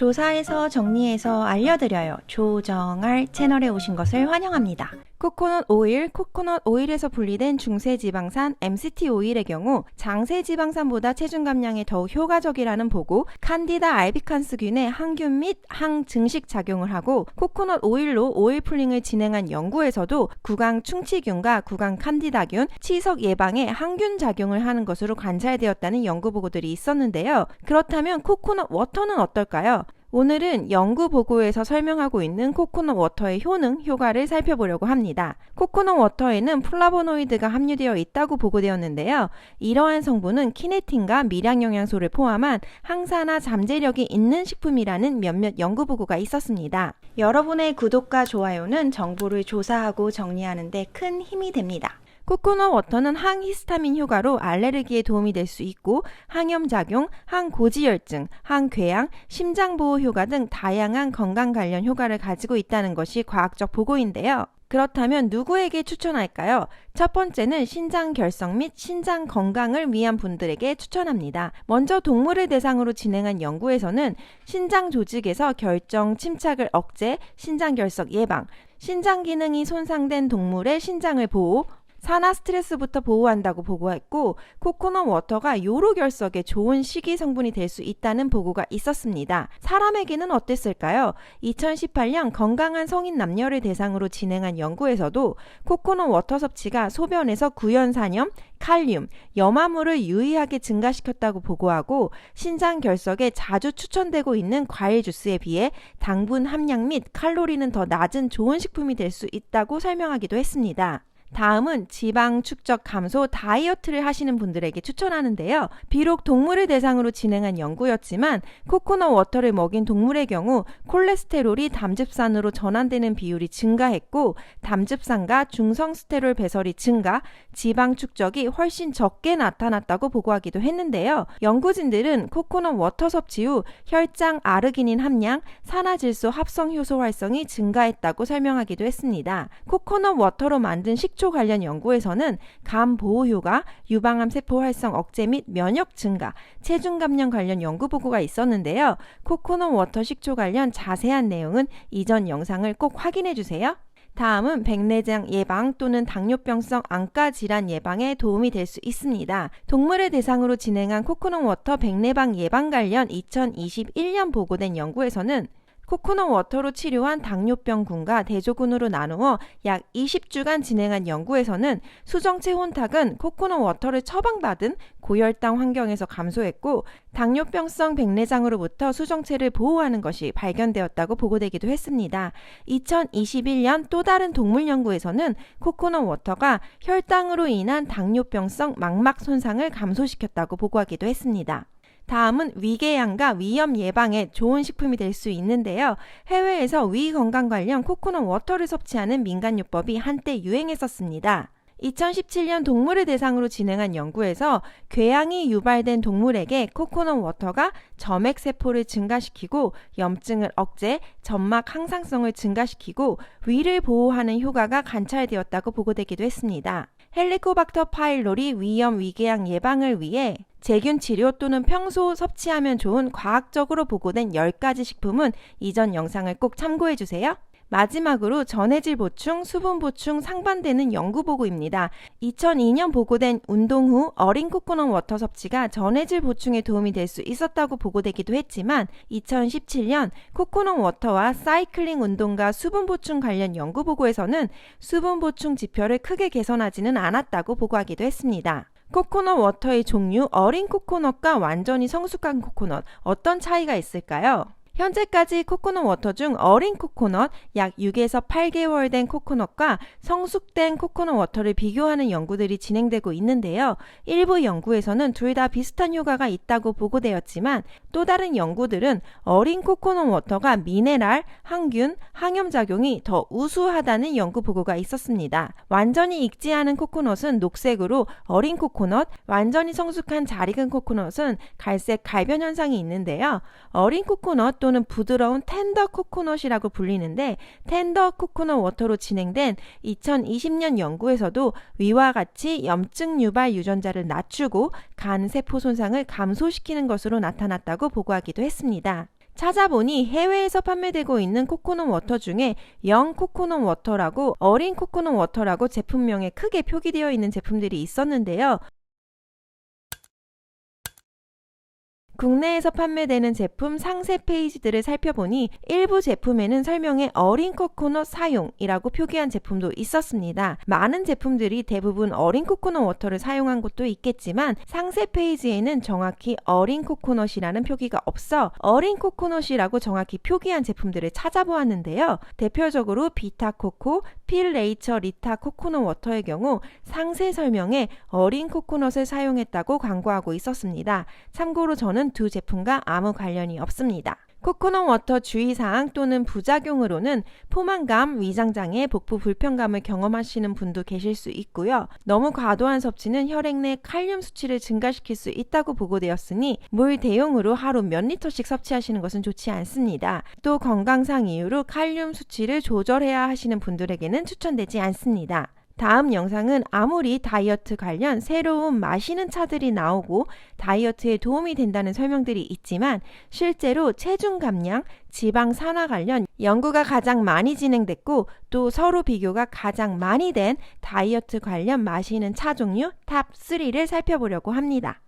조사해서 정리해서 알려드려요. 조정알 채널에 오신 것을 환영합니다. 코코넛 오일에서 분리된 중세지방산 MCT 오일의 경우 장세지방산보다 체중 감량에 더욱 효과적이라는 보고, 칸디다 알비칸스균의 항균 및 항증식 작용을 하고, 코코넛 오일로 오일 풀링을 진행한 연구에서도 구강 충치균과 구강 칸디다균, 치석 예방에 항균 작용을 하는 것으로 관찰되었다는 연구 보고들이 있었는데요. 그렇다면 코코넛 워터는 어떨까요? 오늘은 연구 보고에서 설명하고 있는 코코넛 워터의 효능, 효과를 살펴보려고 합니다. 코코넛 워터에는 플라보노이드가 함유되어 있다고 보고되었는데요. 이러한 성분은 키네틴과 미량 영양소를 포함한 항산화 잠재력이 있는 식품이라는 몇몇 연구 보고가 있었습니다. 여러분의 구독과 좋아요는 정보를 조사하고 정리하는 데 큰 힘이 됩니다. 코코넛 워터는 항히스타민 효과로 알레르기에 도움이 될 수 있고, 항염작용, 항고지혈증, 항궤양, 심장보호 효과 등 다양한 건강 관련 효과를 가지고 있다는 것이 과학적 보고인데요. 그렇다면 누구에게 추천할까요? 첫 번째는 신장 결석 및 신장 건강을 위한 분들에게 추천합니다. 먼저 동물을 대상으로 진행한 연구에서는 신장 조직에서 결정 침착을 억제, 신장 결석 예방, 신장 기능이 손상된 동물의 신장을 보호, 산화 스트레스부터 보호한다고 보고했고, 코코넛 워터가 요로 결석에 좋은 식이 성분이 될 수 있다는 보고가 있었습니다. 사람에게는 어땠을까요? 2018년 건강한 성인 남녀를 대상으로 진행한 연구에서도 코코넛 워터 섭취가 소변에서 구연산염, 칼륨, 염화물을 유의하게 증가시켰다고 보고하고, 신장 결석에 자주 추천되고 있는 과일 주스에 비해 당분 함량 및 칼로리는 더 낮은 좋은 식품이 될 수 있다고 설명하기도 했습니다. 다음은 지방 축적 감소 다이어트를 하시는 분들에게 추천하는데요. 비록 동물을 대상으로 진행한 연구였지만 코코넛 워터를 먹인 동물의 경우 콜레스테롤이 담즙산으로 전환되는 비율이 증가했고, 담즙산과 중성스테롤 배설이 증가, 지방 축적이 훨씬 적게 나타났다고 보고하기도 했는데요. 연구진들은 코코넛 워터 섭취 후 혈장 아르기닌 함량, 산화질소 합성 효소 활성이 증가했다고 설명하기도 했습니다. 코코넛 워터로 만든 식초 관련 연구에서는 간 보호 효과, 유방암 세포 활성 억제 및 면역 증가, 체중 감량 관련 연구 보고가 있었는데요. 코코넛 워터 식초 관련 자세한 내용은 이전 영상을 꼭 확인해 주세요. 다음은 백내장 예방 또는 당뇨병성 안과 질환 예방에 도움이 될 수 있습니다. 동물을 대상으로 진행한 코코넛 워터 백내방 예방 관련 2021년 보고된 연구에서는 코코넛 워터로 치료한 당뇨병군과 대조군으로 나누어 약 20주간 진행한 연구에서는 수정체 혼탁은 코코넛 워터를 처방받은 고혈당 환경에서 감소했고, 당뇨병성 백내장으로부터 수정체를 보호하는 것이 발견되었다고 보고되기도 했습니다. 2021년 또 다른 동물 연구에서는 코코넛 워터가 혈당으로 인한 당뇨병성 망막 손상을 감소시켰다고 보고하기도 했습니다. 다음은 위궤양과 위염 예방에 좋은 식품이 될 수 있는데요. 해외에서 위 건강 관련 코코넛 워터를 섭취하는 민간요법이 한때 유행했었습니다. 2017년 동물을 대상으로 진행한 연구에서 궤양이 유발된 동물에게 코코넛 워터가 점액세포를 증가시키고 염증을 억제, 점막 항상성을 증가시키고 위를 보호하는 효과가 관찰되었다고 보고되기도 했습니다. 헬리코박터 파일로리 위염 위궤양 예방을 위해 제균 치료 또는 평소 섭취하면 좋은 과학적으로 보고된 10가지 식품은 이전 영상을 꼭 참고해 주세요. 마지막으로 전해질 보충, 수분 보충 상반되는 연구 보고입니다. 2002년 보고된 운동 후 어린 코코넛 워터 섭취가 전해질 보충에 도움이 될 수 있었다고 보고되기도 했지만 2017년 코코넛 워터와 사이클링 운동과 수분 보충 관련 연구 보고에서는 수분 보충 지표를 크게 개선하지는 않았다고 보고하기도 했습니다. 코코넛 워터의 종류, 어린 코코넛과 완전히 성숙한 코코넛, 어떤 차이가 있을까요? 현재까지 코코넛 워터 중 어린 코코넛, 약 6에서 8개월 된 코코넛과 성숙된 코코넛 워터를 비교하는 연구들이 진행되고 있는데요. 일부 연구에서는 둘 다 비슷한 효과가 있다고 보고되었지만 또 다른 연구들은 어린 코코넛 워터가 미네랄, 항균, 항염작용이 더 우수하다는 연구 보고가 있었습니다. 완전히 익지 않은 코코넛은 녹색으로 어린 코코넛, 완전히 성숙한 잘 익은 코코넛은 갈색 갈변 현상이 있는데요. 어린 코코넛 또는 부드러운 텐더 코코넛이라고 불리는데, 텐더 코코넛 워터로 진행된 2020년 연구에서도 위와 같이 염증 유발 유전자를 낮추고 간 세포 손상을 감소시키는 것으로 나타났다고 보고하기도 했습니다. 찾아보니 해외에서 판매되고 있는 코코넛 워터 중에 영 코코넛 워터라고 어린 코코넛 워터라고 제품명에 크게 표기되어 있는 제품들이 있었는데요. 국내에서 판매되는 제품 상세 페이지들을 살펴보니 일부 제품에는 설명에 어린 코코넛 사용이라고 표기한 제품도 있었습니다. 많은 제품들이 대부분 어린 코코넛 워터를 사용한 것도 있겠지만 상세 페이지에는 정확히 어린 코코넛이라는 표기가 없어 어린 코코넛이라고 정확히 표기한 제품들을 찾아보았는데요. 대표적으로 비타코코, 필레이처 리타 코코넛 워터의 경우 상세 설명에 어린 코코넛을 사용했다고 광고하고 있었습니다. 참고로 저는 두 제품과 아무 관련이 없습니다. 코코넛 워터 주의사항 또는 부작용으로는 포만감, 위장장애, 복부 불편감을 경험하시는 분도 계실 수 있고요. 너무 과도한 섭취는 혈액 내 칼륨 수치를 증가시킬 수 있다고 보고되었으니 물 대용으로 하루 몇 리터씩 섭취하시는 것은 좋지 않습니다. 또 건강상 이유로 칼륨 수치를 조절해야 하시는 분들에게는 추천되지 않습니다. 다음 영상은 아무리 다이어트 관련 새로운 마시는 차들이 나오고 다이어트에 도움이 된다는 설명들이 있지만 실제로 체중 감량, 지방 산화 관련 연구가 가장 많이 진행됐고 또 서로 비교가 가장 많이 된 다이어트 관련 마시는 차 종류 탑 3를 살펴보려고 합니다.